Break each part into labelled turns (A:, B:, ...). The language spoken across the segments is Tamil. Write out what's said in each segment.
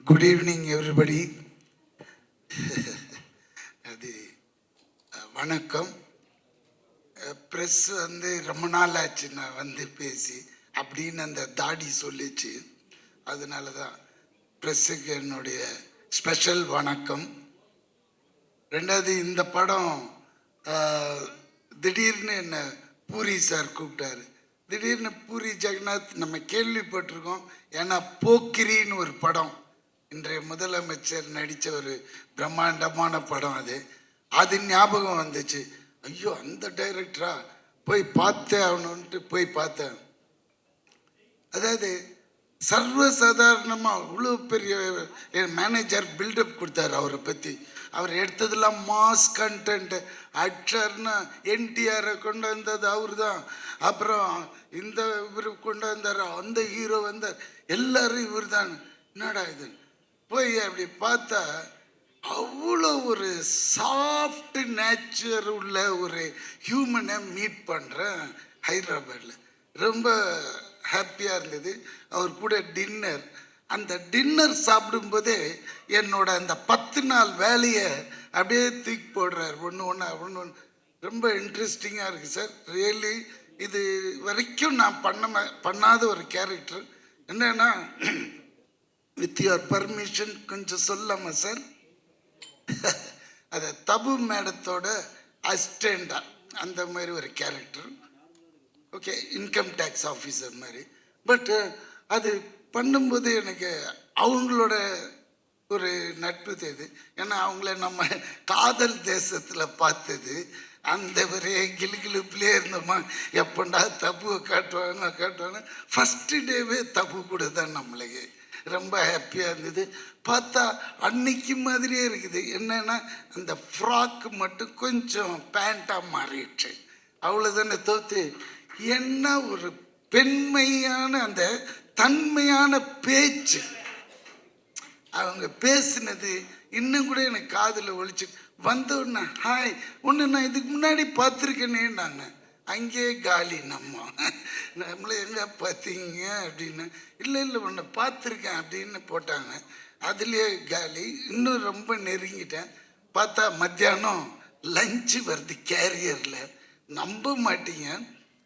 A: Good evening everybody. அது வணக்கம். ப்ரெஸ் ரொம்ப நாள் ஆச்சு நான் பேசி அப்படின்னு அந்த தாடி சொல்லிச்சு. அதனால தான் ப்ரெஸ்ஸுக்கு என்னுடைய ஸ்பெஷல் வணக்கம். ரெண்டாவது, இந்த படம் திடீர்னு என்ன பூரி சார் கூப்பிட்டாரு. திடீர்னு பூரி ஜெகநாத் நம்ம கேள்விப்பட்டிருக்கோம். ஏன்னா போக்கிரின்னு ஒரு படம், இன்றைய முதலமைச்சர் நடித்த ஒரு பிரம்மாண்டமான படம், அது ஞாபகம் வந்துச்சு. ஐயோ, அந்த டைரக்டரா, போய் பார்த்தேன் அவனுன்ட்டு போய் பார்த்தேன். அதாவது சர்வசாதாரணமாக அவ்வளோ பெரிய மேனேஜர் பில்டப் கொடுத்தாரு அவரை பற்றி. அவர் எடுத்ததெல்லாம் மாஸ் கண்டென்ட். ஆக்டர்னா என்டிஆரை கொண்டு வந்தது அவர் தான். அப்புறம் இந்த இவர் கொண்டு வந்தார், அந்த ஹீரோ வந்தார், எல்லாரும் இவர் தான். என்னடா இது, போய் அப்படி பார்த்தா அவ்வளோ ஒரு சாஃப்ட் நேச்சர் உள்ள ஒரு ஹியூமனை மீட் பண்ணுறேன் ஹைதராபாத்தில். ரொம்ப ஹாப்பியாக இருந்தது. அவர் கூட டின்னர், அந்த டின்னர் சாப்பிடும்போதே என்னோட அந்த 10 நாள் வேலையை அப்படியே தூக்கி போடுறார். ஒன்று ரொம்ப இன்ட்ரெஸ்டிங்காக இருக்குது சார். ரியலி இது வரைக்கும் நான் பண்ணாத ஒரு கேரக்டர். என்னன்னா, வித் யுவர் பர்மிஷன் கொஞ்சம் சொல்லாமா சார்? அது தபு மேடத்தோட அசிஸ்டண்டா அந்த மாதிரி ஒரு character. Okay, income tax officer மாதிரி. பட் அது பண்ணும்போது எனக்கு அவங்களோட ஒரு நட்பு தேது. ஏன்னா அவங்கள நம்ம காதல் தேசத்தில் பார்த்தது. அந்த ஒரே கிளுகிளுப்புலேயே இருந்தோமா, எப்பண்டா தபுவை காட்டுவாங்க. ஃபஸ்ட்டு டேவே தபு கூட தான் நம்மளுக்கு ரொம்ப ஹாப்பியாக இருந்தது. பார்த்தா அன்னைக்கு மாதிரியே இருக்குது. என்னன்னா, அந்த ஃப்ராக்கு மட்டும் கொஞ்சம் பேண்ட்டாக மாறிடுச்சு, அவ்வளோதானே. தோத்து என்ன ஒரு பெண்மையான அந்த தன்மையான பேச்சு, அவங்க பேசினது இன்னும் கூட எனக்கு காதில் ஒழிச்சு வந்தோடனே, ஹாய் ஒன்று நான் இதுக்கு முன்னாடி பார்த்துருக்கேனே. நாங்கள் அங்கேயே காலி, நம்மளை எங்கே பார்த்தீங்க அப்படின்னு. இல்லை ஒன்று பார்த்துருக்கேன் அப்படின்னு போட்டாங்க. அதுலேயே காலி. இன்னும் ரொம்ப நெருங்கிட்டேன். பார்த்தா மத்தியானம் லஞ்சு வருது கேரியரில். நம்ப மாட்டீங்க,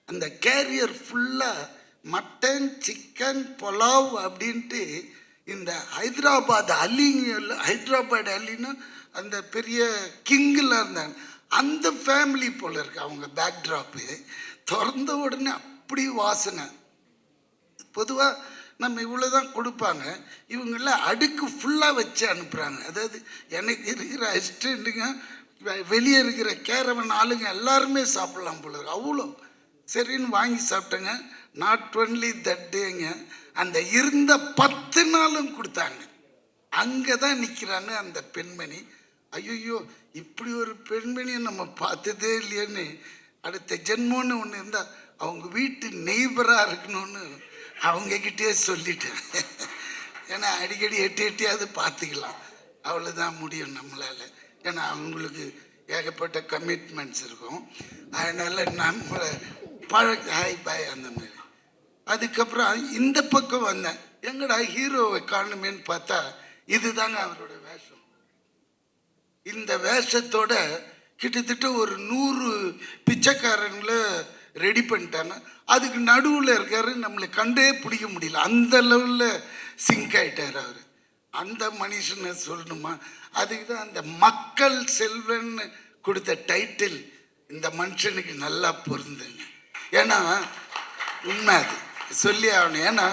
A: அந்த கேரியர் ஃபுல்லாக மட்டன், சிக்கன், புலாவ் அப்படின்ட்டு. இந்த ஹைதராபாத் அலின்னு அந்த பெரிய கிங்கில் இருந்தாங்க, அந்த ஃபேமிலி போல் இருக்கு அவங்க பேக்ட்ராப்பு. திறந்த உடனே அப்படி வாசனை. பொதுவாக நம்ம இவ்வளோ தான் கொடுப்பாங்க, இவங்கெல்லாம் அடுக்கு ஃபுல்லாக வச்சு அனுப்புகிறாங்க. அதாவது எனக்கு இருக்கிற அசிஸ்டண்ட்டுங்க, வெளியே இருக்கிற கேரவன் ஆளுங்க எல்லாருமே சாப்பிட்லாம் போல இருக்கு. அவ்வளோ சரின்னு வாங்கி சாப்பிட்டேங்க. நாட் ஒன்லி தட் டேங்க, அந்த இருந்த 10 நாளும் கொடுத்தாங்க. அங்கே தான் நிற்கிறாங்க அந்த பெண்மணி. ஐயோ, இப்படி ஒரு பெண்மணியை நம்ம பார்த்ததே இல்லையேன்னு. அடுத்த ஜென்மோன்னு ஒன்று இருந்தால் அவங்க வீட்டு நெய்பராக இருக்கணும்னு அவங்கக்கிட்டே சொல்லிட்டேன். ஏன்னா அடிக்கடி எட்டியாவது பார்த்துக்கலாம், அவ்வளோதான் முடியும் நம்மளால். ஏன்னா அவங்களுக்கு ஏகப்பட்ட கமிட்மெண்ட்ஸ் இருக்கும். அதனால் நம்மளை ஹாய் பாய் அந்த மாதிரி. அதுக்கப்புறம் இந்த பக்கம் வந்தேன், எங்கடா ஹீரோவை காணுமேன்னு பார்த்தா இதுதாங்க அவரோட வேஷம். இந்த வேஷத்தோட கிட்டத்தட்ட ஒரு 100 பிச்சைக்காரங்களை ரெடி பண்ணிட்டாங்க. அதுக்கு நடுவில் இருக்காரு, நம்மளை கண்டே பிடிக்க முடியல, அந்த லெவலில் சிங்க் ஆகிட்டார் அவர். அந்த மனுஷனை சொல்லணுமா? அதுக்கு தான் அந்த மக்கள் செல்வன்னு கொடுத்த டைட்டில் இந்த மனுஷனுக்கு நல்லா பொருந்துங்க. ஏன்னா உண்மை, அது சொல்லி ஆகணும். ஏன்னா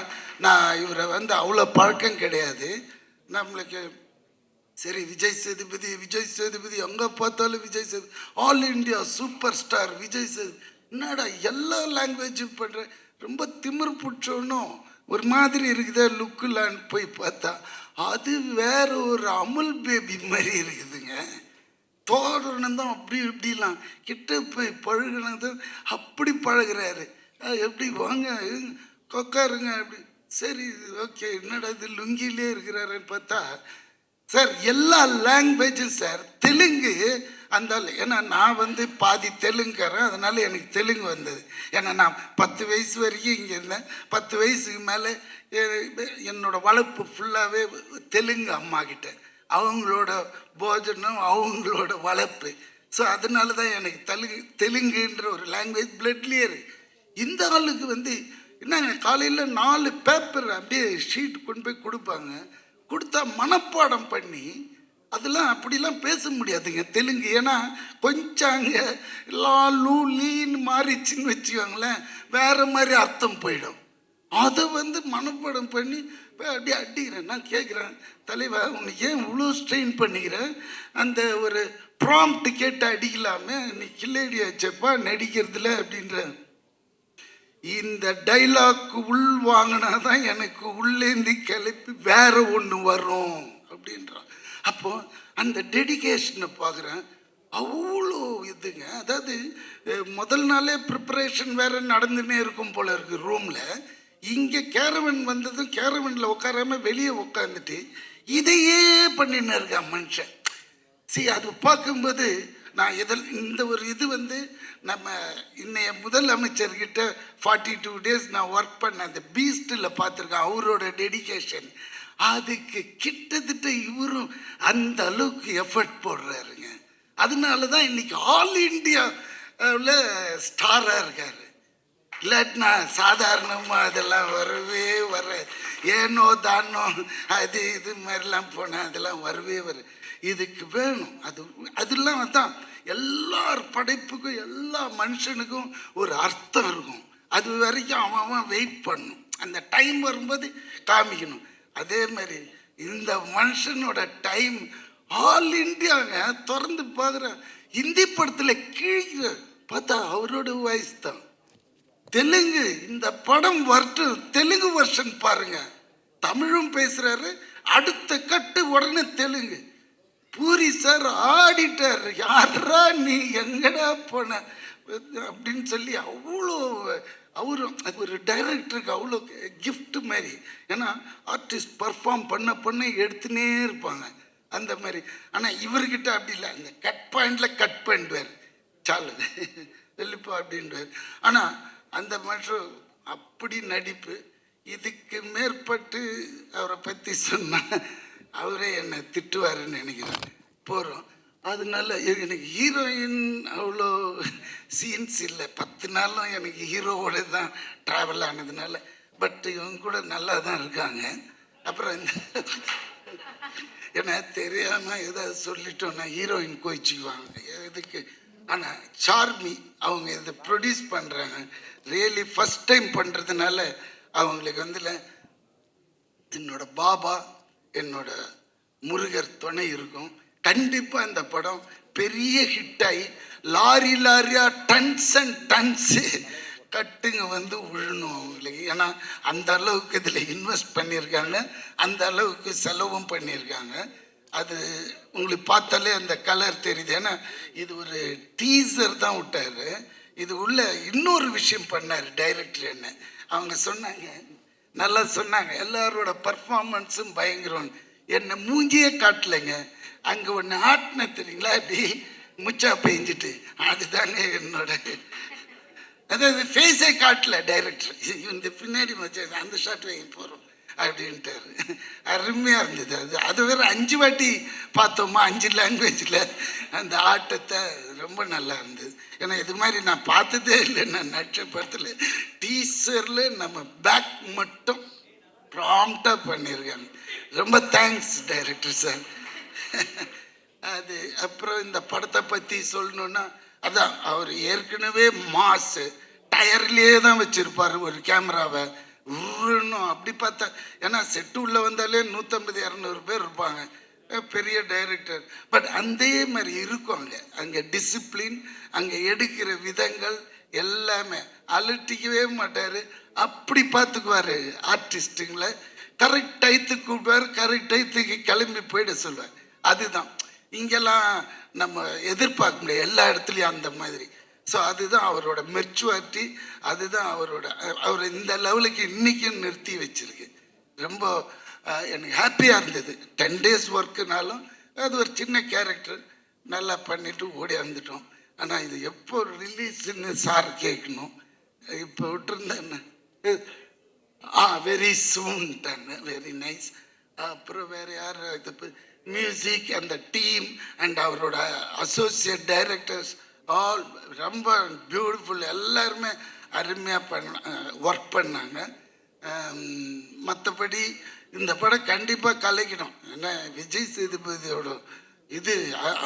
A: நான் இவரை அவ்வளோ பழக்கம் கிடையாது நம்மளுக்கு. சரி, விஜய் சேதுபதி எங்கே பார்த்தாலும் Vijay Sethupathi, all India super star Vijay Sethupathi. என்னடா எல்லா லாங்குவேஜும் பண்ணுற, ரொம்ப திமிர் பிடிச்சோன்னும் ஒரு மாதிரி இருக்குதே லுக்குலான்னு போய் பார்த்தா அது வேற ஒரு அமுல் பேபி மாதிரி இருக்குதுங்க. தோரணம் தான் அப்படி இப்படிலாம் கிட்ட போய் பழகினது அப்படி பழகிறாரு. எப்படி வாங்க உட்காருங்க அப்படி. சரி ஓகே, என்னடா இது லுங்கிலே இருக்கிறாருன்னு பார்த்தா சார் எல்லா லாங்குவேஜும் சார். தெலுங்கு அந்த, ஏன்னா நான் வந்து பாதி தெலுங்குறேன், அதனால எனக்கு தெலுங்கு வந்தது. ஏன்னா நான் 10 வயசு வரைக்கும் இங்கே இருந்தேன். 10 வயசுக்கு மேலே என்னோட வளர்ப்பு ஃபுல்லாகவே தெலுங்கு அம்மா கிட்ட, அவங்களோட போஜனம், அவங்களோட வளர்ப்பு. ஸோ அதனால தான் எனக்கு தெலுங்குன்ற ஒரு லாங்குவேஜ் பிளட்லேயே இருக்கு. இந்த ஆளுக்கு வந்து என்னங்க, காலையில் 4 பேப்பர் அப்படியே ஷீட் கொண்டு போய் கொடுப்பாங்க. கொடுத்தா மனப்பாடம் பண்ணி, அதெல்லாம் அப்படிலாம் பேச முடியாதுங்க தெலுங்கு. ஏன்னா கொஞ்சம் அங்கே லா லூ லீன்னு மாறிச்சின்னு வச்சுக்கோங்களேன், வேறு மாதிரி அர்த்தம் போயிடும். அதை வந்து மனப்பாடம் பண்ணி அப்படியே அடிக்கிறேன். நான் கேட்குறேன், தலைவா உனக்கு ஏன் இவ்வளோ ஸ்ட்ரெயின் பண்ணிக்கிறேன்? அந்த ஒரு ப்ராம்ப்ட் கேட்டு அடிக்கலாமே, நீ கில்லேடி வச்சப்பா நடிக்கிறதுல அப்படின்ற. இந்த டைலாக் உள் வாங்கினா தான் எனக்கு உள்ளேந்தி கிளப்பி வேற ஒன்று வரும் அப்படின்றான். அப்போ அந்த டெடிகேஷனை பார்க்குறேன். அவ்வளோ இதுங்க. அதாவது முதல் நாளே ப்ரிப்பரேஷன் வேற நடந்துன்னே இருக்கும் போல இருக்கு ரூமில். இங்கே கேரவன் வந்ததும் கேரவனில் உட்காராம வெளியே உட்காந்துட்டு இதையே பண்ணின்னு இருக்கான் மனுஷன். சரி, அது பார்க்கும்போது நான் இந்த ஒரு இது வந்து நம்ம இன்னைய முதலமைச்சர்கிட்ட 42 days நான் ஒர்க் பண்ண அந்த பீஸ்டில் பார்த்துருக்கேன். அவரோட டெடிகேஷன் அதுக்கு கிட்டத்தட்ட இவரும் அந்த அளவுக்கு எஃபர்ட் போடுறாருங்க. அதனால தான் இன்னைக்கு ஆல் இண்டியாவில் ஸ்டாராக இருக்காரு. இல்லாட்டினா சாதாரணமாக அதெல்லாம் வரவே வர, ஏனோ தானோ அது இது மாதிரிலாம் போனால் அதெல்லாம் வரவே வரும். இதுக்கு வேணும். அதெல்லாம் தான் எல்லார் படைப்புக்கும் எல்லா மனுஷனுக்கும் ஒரு அர்த்தம் இருக்கும். அது வரைக்கும் அவன் வெயிட் பண்ணும். அந்த டைம் வரும்போது காமிக்கணும். அதே மாதிரி இந்த மனுஷனோட டைம் ஆல் இண்டியாங்க. திறந்து பார்க்குறேன், ஹிந்தி படத்தில் கீழே பார்த்தா அவரோட வாய்ஸ் தான். தெலுங்கு இந்த படம் வரட்டும், தெலுங்கு வெர்ஷன் பாருங்க. தமிழும் பேசுறாரு, அடுத்த கட்டு உடனே தெலுங்கு. பூரி சார் ஆடிட்டார், யாரா நீ எங்கடா போன அப்படின்னு சொல்லி அவ்வளோ அவரும் ஒரு டைரக்டருக்கு அவ்வளோ கிஃப்ட் மாதிரி. ஏன்னா ஆர்டிஸ்ட் பர்ஃபார்ம் பண்ண எடுத்துனே இருப்பாங்க அந்த மாதிரி. ஆனால் இவர்கிட்ட அப்படி இல்லை, அந்த கட் பாயிண்டில் கட் பண்ணிடுவார், சாலு வெளிப்பா அப்படின்வார். ஆனால் அந்த மனுஷன் அப்படி நடிப்பு. இதுக்கு மேற்பட்டு அவரை பற்றி சொன்னால் அவரே என்னை திட்டுவாருன்னு நினைக்கிறேன். போகிறோம். அதனால எனக்கு ஹீரோயின் அவ்வளோ சீன்ஸ் இல்லை. 10 நாளும் எனக்கு ஹீரோவோட தான் ட்ராவல் ஆனதுனால. பட் இவங்க கூட நல்லா தான் இருக்காங்க. அப்புறம் இந்த ஏன்னா தெரியாமல் ஏதாவது சொல்லிட்டோன்னா ஹீரோயின் கோச்சிக்குவாங்க எதுக்கு. ஆனால் சார்மி அவங்க இதை ப்ரொடியூஸ் பண்ணுறாங்க. ரியலி ஃபஸ்ட் டைம் பண்ணுறதுனால அவங்களுக்கு வந்துல என்னோட பாபா, என்னோட முருகர் துணை இருக்கும். கண்டிப்பாக இந்த படம் பெரிய ஹிட் ஆகி லாரியா டன்ஸ் அண்ட் டன்ஸு கட்டுங்க வந்து விழணும் அவங்களுக்கு. ஏன்னா அந்த அளவுக்கு இதில் இன்வெஸ்ட் பண்ணியிருக்காங்க, அந்த அளவுக்கு செலவும் பண்ணியிருக்காங்க. அது உங்களுக்கு பார்த்தாலே அந்த கலர் தெரியுது. ஏன்னா இது ஒரு டீசர் தான் விட்டார். இது உள்ள இன்னொரு விஷயம் பண்ணார் டைரக்டர். என்ன அவங்க சொன்னாங்க, நல்லா சொன்னாங்க, எல்லாரோட பர்ஃபார்மன்ஸும் பயங்கரம். என்னை மூஞ்சியே காட்டலைங்க, அங்கே ஒன்று ஆட்டின தெரியுங்களா, அப்படி முச்சா பெஞ்சிட்டு, அதுதாங்க என்னோட, அதாவது ஃபேஸே காட்டல டைரக்டர். இந்த பின்னாடி மச்சா அந்த ஷாட் வாங்கி போகிறோம் அப்படின்ட்டாரு. அருமையாக இருந்தது. அது வேற 5 வாட்டி பார்த்தோமா, 5 லாங்குவேஜில் அந்த ஆட்டத்தை. ரொம்ப நல்லா இருந்தது. ஏன்னா இது மாதிரி நான் பார்த்ததே இல்லை. நான் நட்சப்படத்தில் டீசரில் நம்ம பேக் மட்டும் ப்ராம்ப்டாக பண்ணியிருக்காங்க. ரொம்ப தேங்க்ஸ் டைரக்டர் சார். அது அப்புறம் இந்த படத்தை பற்றி சொல்லணுன்னா, அதான் அவர் ஏற்கனவே மாசு டயர்லேயே தான் வச்சுருப்பார் ஒரு கேமராவை. உருணும் அப்படி பார்த்தா, ஏன்னா செட்டு உள்ளே வந்தாலே 150-200 பேர் இருப்பாங்க, பெரிய டைரக்டர். பட் அதே மாதிரி இருக்கும் அங்கே டிசிப்ளின், அங்கே எடுக்கிற விதங்கள் எல்லாமே. அலட்டிக்கவே மாட்டார், அப்படி பார்த்துக்குவார் ஆர்டிஸ்ட்டுங்களை. கரெக்ட் டயத்துக்கு கூப்பிடுவார், கரெக்ட் டயத்துக்கு கிளம்பி போயிட சொல்லுவார். அதுதான் இங்கெல்லாம் நம்ம எதிர்பார்க்க முடியாது எல்லா இடத்துலையும் அந்த மாதிரி. ஸோ அதுதான் அவரோட மெச்சூரிட்டி, அதுதான் அவர் இந்த லெவலுக்கு இன்றைக்கும் நிறுத்தி வச்சிருக்கு. ரொம்ப எனக்கு ஹாப்பியாக இருந்தது. 10 days ஒர்க்குனாலும் அது ஒரு சின்ன கேரக்டர் நல்லா பண்ணிவிட்டு ஓடி வந்துட்டோம். ஆனால் இது எப்போ ரிலீஸ்ன்னு சார் கேட்கணும். இப்போ விட்டுருந்தேன்னு வெரி சூன் தானே, வெரி நைஸ். அப்புறம் வேறு யார் இது மியூசிக் அந்த டீம் அண்ட் அவரோட அசோசியேட் டைரக்டர்ஸ் ஆல் ரொம்ப பியூட்டிஃபுல், எல்லாருமே அருமையாக ஒர்க் பண்ணாங்க. மற்றபடி இந்த படம் கண்டிப்பாக கலைக்கணும். ஏன்னா விஜய் சேதுபதியோட இது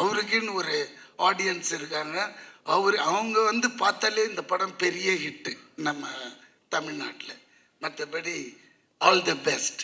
A: அவருக்குன்னு ஒரு ஆடியன்ஸ் இருக்காங்க. அவங்க வந்து பார்த்தாலே இந்த படம் பெரிய ஹிட்டு நம்ம தமிழ்நாட்டில். மற்றபடி ஆல் தி பெஸ்ட்.